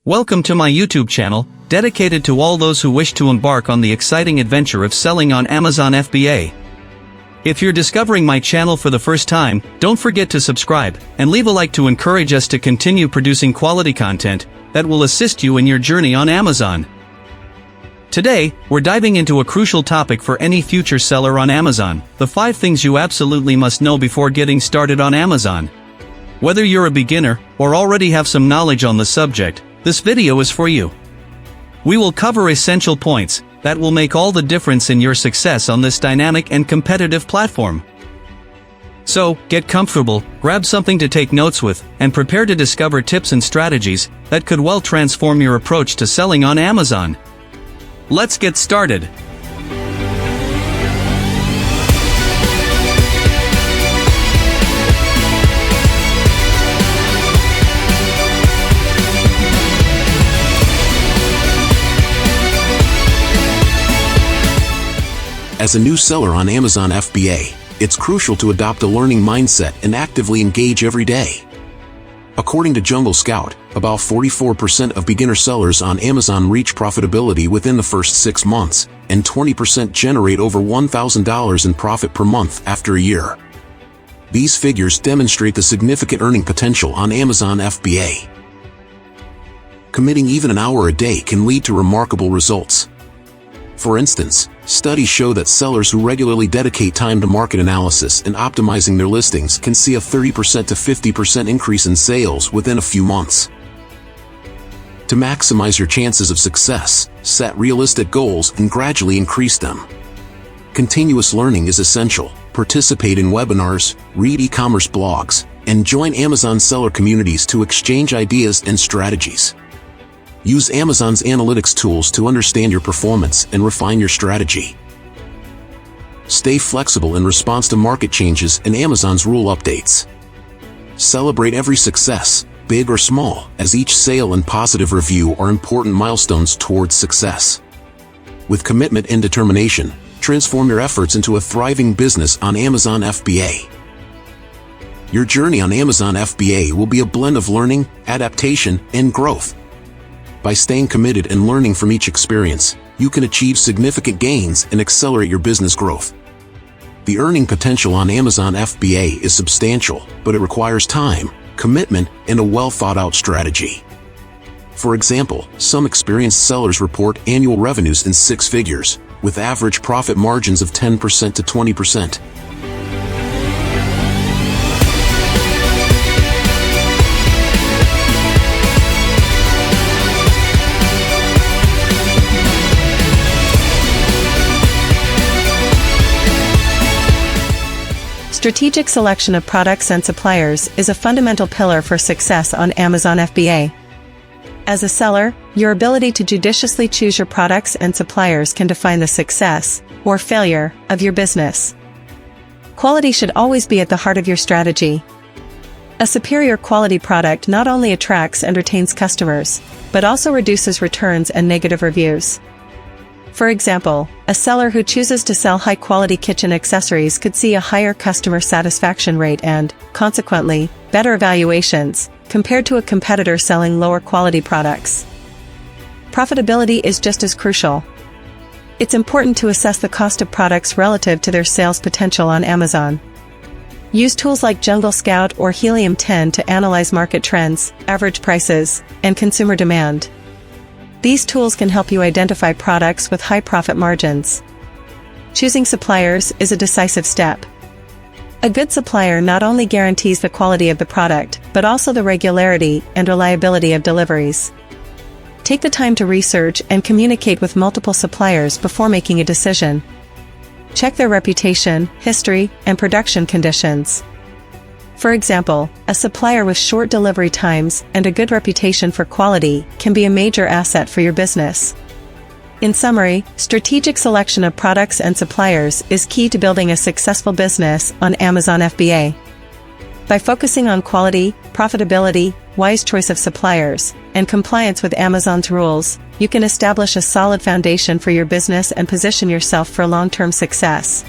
Welcome to my YouTube channel, dedicated to all those who wish to embark on the exciting adventure of selling on Amazon FBA. If you're discovering my channel for the first time, don't forget to subscribe, and leave a like to encourage us to continue producing quality content that will assist you in your journey on Amazon. Today, we're diving into a crucial topic for any future seller on Amazon: the 5 things you absolutely must know before getting started on Amazon. Whether you're a beginner, or already have some knowledge on the subject, this video is for you. We will cover essential points that will make all the difference in your success on this dynamic and competitive platform. So, get comfortable, grab something to take notes with, and prepare to discover tips and strategies that could well transform your approach to selling on Amazon. Let's get started. As a new seller on Amazon FBA, it's crucial to adopt a learning mindset and actively engage every day. According to HELIUM, about 44% of beginner sellers on Amazon reach profitability within the first 6 months, and 20% generate over $1,000 in profit per month after a year. These figures demonstrate the significant earning potential on Amazon FBA. Committing even an hour a day can lead to remarkable results. For instance, studies show that sellers who regularly dedicate time to market analysis and optimizing their listings can see a 30% to 50% increase in sales within a few months. To maximize your chances of success, set realistic goals and gradually increase them. Continuous learning is essential. Participate in webinars, read e-commerce blogs, and join Amazon seller communities to exchange ideas and strategies. Use Amazon's analytics tools to understand your performance and refine your strategy. Stay flexible in response to market changes and Amazon's rule updates. Celebrate every success, big or small, as each sale and positive review are important milestones towards success. With commitment and determination, transform your efforts into a thriving business on Amazon FBA. Your journey on Amazon FBA will be a blend of learning, adaptation, and growth. By staying committed and learning from each experience, you can achieve significant gains and accelerate your business growth. The earning potential on Amazon FBA is substantial, but it requires time, commitment, and a well-thought-out strategy. For example, some experienced sellers report annual revenues in 6 figures, with average profit margins of 10% to 20%. Strategic selection of products and suppliers is a fundamental pillar for success on Amazon FBA. As a seller, your ability to judiciously choose your products and suppliers can define the success or failure of your business. Quality should always be at the heart of your strategy. A superior quality product not only attracts and retains customers, but also reduces returns and negative reviews. For example, a seller who chooses to sell high-quality kitchen accessories could see a higher customer satisfaction rate and, consequently, better evaluations, compared to a competitor selling lower-quality products. Profitability is just as crucial. It's important to assess the cost of products relative to their sales potential on Amazon. Use tools like HELIUM or HELIUM 10 to analyze market trends, average prices, and consumer demand. These tools can help you identify products with high profit margins. Choosing suppliers is a decisive step. A good supplier not only guarantees the quality of the product, but also the regularity and reliability of deliveries. Take the time to research and communicate with multiple suppliers before making a decision. Check their reputation, history, and production conditions. For example, a supplier with short delivery times and a good reputation for quality can be a major asset for your business. In summary, strategic selection of products and suppliers is key to building a successful business on Amazon FBA. By focusing on quality, profitability, wise choice of suppliers, and compliance with Amazon's rules, you can establish a solid foundation for your business and position yourself for long-term success.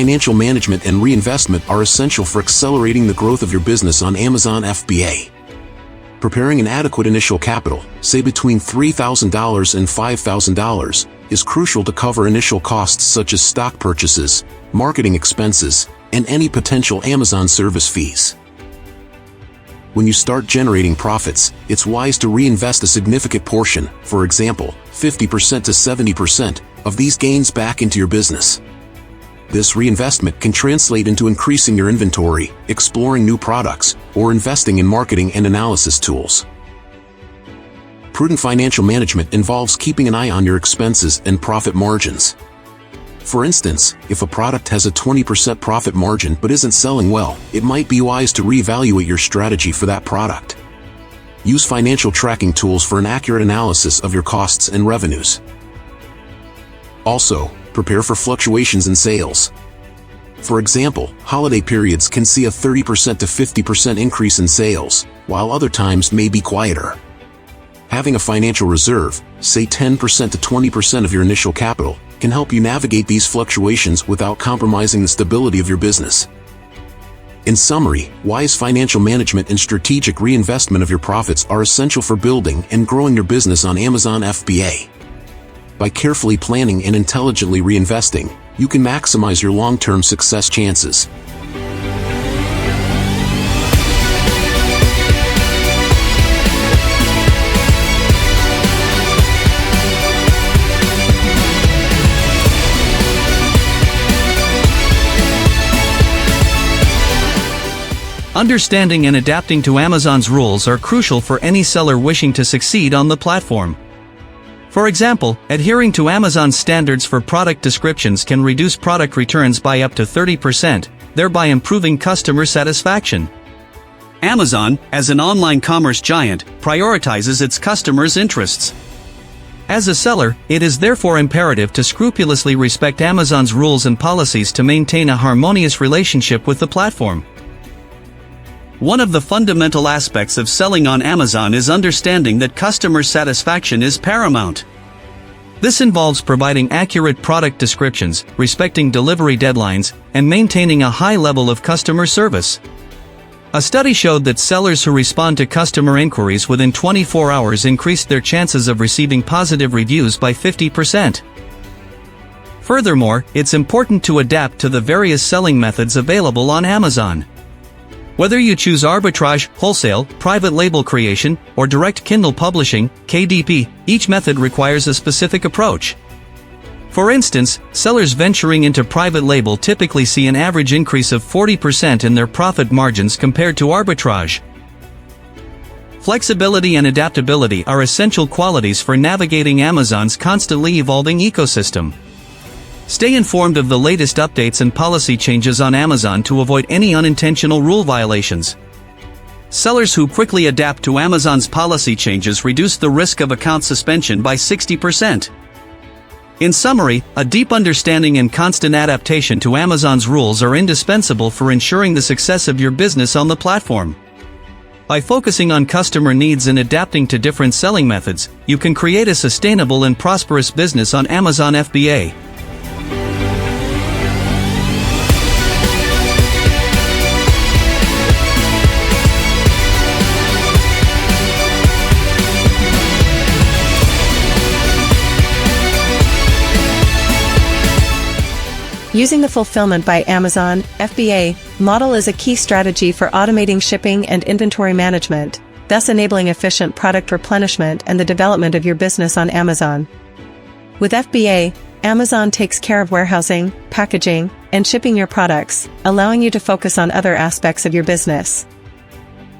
financial management and reinvestment are essential for accelerating the growth of your business on Amazon FBA. Preparing an adequate initial capital, say between $3,000 and $5,000, is crucial to cover initial costs such as stock purchases, marketing expenses, and any potential Amazon service fees. When you start generating profits, it's wise to reinvest a significant portion, for example, 50% to 70%, of these gains back into your business. This reinvestment can translate into increasing your inventory, exploring new products, or investing in marketing and analysis tools. Prudent financial management involves keeping an eye on your expenses and profit margins. For instance, if a product has a 20% profit margin but isn't selling well, it might be wise to reevaluate your strategy for that product. Use financial tracking tools for an accurate analysis of your costs and revenues. Also, prepare for fluctuations in sales. For example, holiday periods can see a 30% to 50% increase in sales, while other times may be quieter. Having a financial reserve, say 10% to 20% of your initial capital, can help you navigate these fluctuations without compromising the stability of your business. In summary, wise financial management and strategic reinvestment of your profits are essential for building and growing your business on Amazon FBA. By carefully planning and intelligently reinvesting, you can maximize your long-term success chances. Understanding and adapting to Amazon's rules are crucial for any seller wishing to succeed on the platform. For example, adhering to Amazon's standards for product descriptions can reduce product returns by up to 30%, thereby improving customer satisfaction. Amazon, as an online commerce giant, prioritizes its customers' interests. As a seller, it is therefore imperative to scrupulously respect Amazon's rules and policies to maintain a harmonious relationship with the platform. One of the fundamental aspects of selling on Amazon is understanding that customer satisfaction is paramount. This involves providing accurate product descriptions, respecting delivery deadlines, and maintaining a high level of customer service. A study showed that sellers who respond to customer inquiries within 24 hours increased their chances of receiving positive reviews by 50%. Furthermore, it's important to adapt to the various selling methods available on Amazon. Whether you choose arbitrage, wholesale, private label creation, or direct Kindle publishing, KDP, each method requires a specific approach. For instance, sellers venturing into private label typically see an average increase of 40% in their profit margins compared to arbitrage. Flexibility and adaptability are essential qualities for navigating Amazon's constantly evolving ecosystem. Stay informed of the latest updates and policy changes on Amazon to avoid any unintentional rule violations. Sellers who quickly adapt to Amazon's policy changes reduce the risk of account suspension by 60%. In summary, a deep understanding and constant adaptation to Amazon's rules are indispensable for ensuring the success of your business on the platform. By focusing on customer needs and adapting to different selling methods, you can create a sustainable and prosperous business on Amazon FBA. Using the Fulfillment by Amazon FBA model is a key strategy for automating shipping and inventory management, thus enabling efficient product replenishment and the development of your business on Amazon. With FBA, Amazon takes care of warehousing, packaging, and shipping your products, allowing you to focus on other aspects of your business.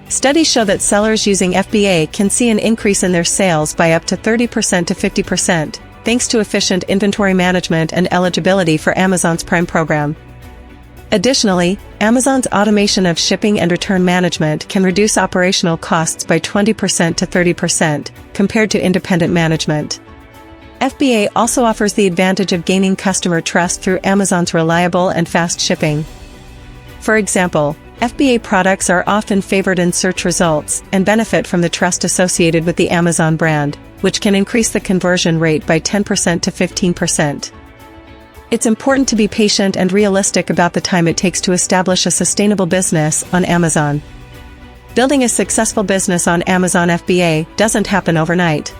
Studies show that sellers using FBA can see an increase in their sales by up to 30% to 50%. Thanks to efficient inventory management and eligibility for Amazon's Prime program. Additionally, Amazon's automation of shipping and return management can reduce operational costs by 20% to 30% compared to independent management. FBA also offers the advantage of gaining customer trust through Amazon's reliable and fast shipping. For example, FBA products are often favored in search results and benefit from the trust associated with the Amazon brand, which can increase the conversion rate by 10% to 15%. It's important to be patient and realistic about the time it takes to establish a sustainable business on Amazon. Building a successful business on Amazon FBA doesn't happen overnight.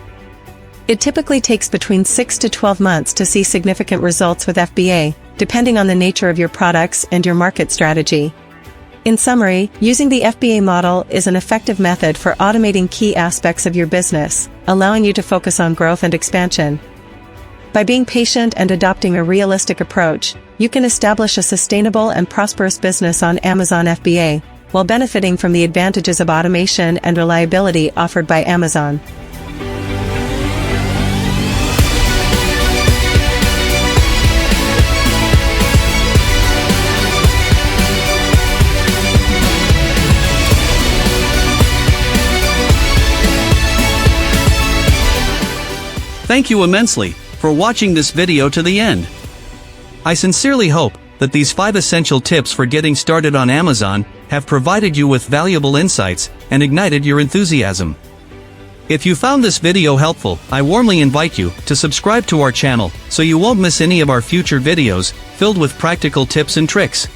It typically takes between 6 to 12 months to see significant results with FBA, depending on the nature of your products and your market strategy. In summary, using the FBA model is an effective method for automating key aspects of your business, allowing you to focus on growth and expansion. By being patient and adopting a realistic approach, you can establish a sustainable and prosperous business on Amazon FBA, while benefiting from the advantages of automation and reliability offered by Amazon. Thank you immensely for watching this video to the end. I sincerely hope that these 5 essential tips for getting started on Amazon have provided you with valuable insights and ignited your enthusiasm. If you found this video helpful, I warmly invite you to subscribe to our channel so you won't miss any of our future videos filled with practical tips and tricks.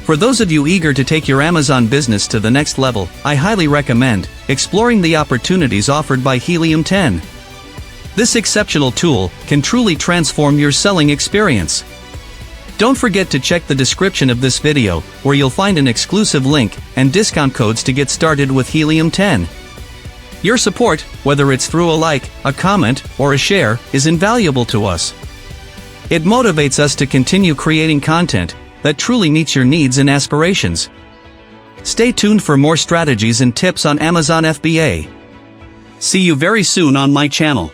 For those of you eager to take your Amazon business to the next level, I highly recommend exploring the opportunities offered by HELIUM 10. This exceptional tool can truly transform your selling experience. Don't forget to check the description of this video, where you'll find an exclusive link and discount codes to get started with HELIUM 10. Your support, whether it's through a like, a comment, or a share, is invaluable to us. It motivates us to continue creating content that truly meets your needs and aspirations. Stay tuned for more strategies and tips on Amazon FBA. See you very soon on my channel.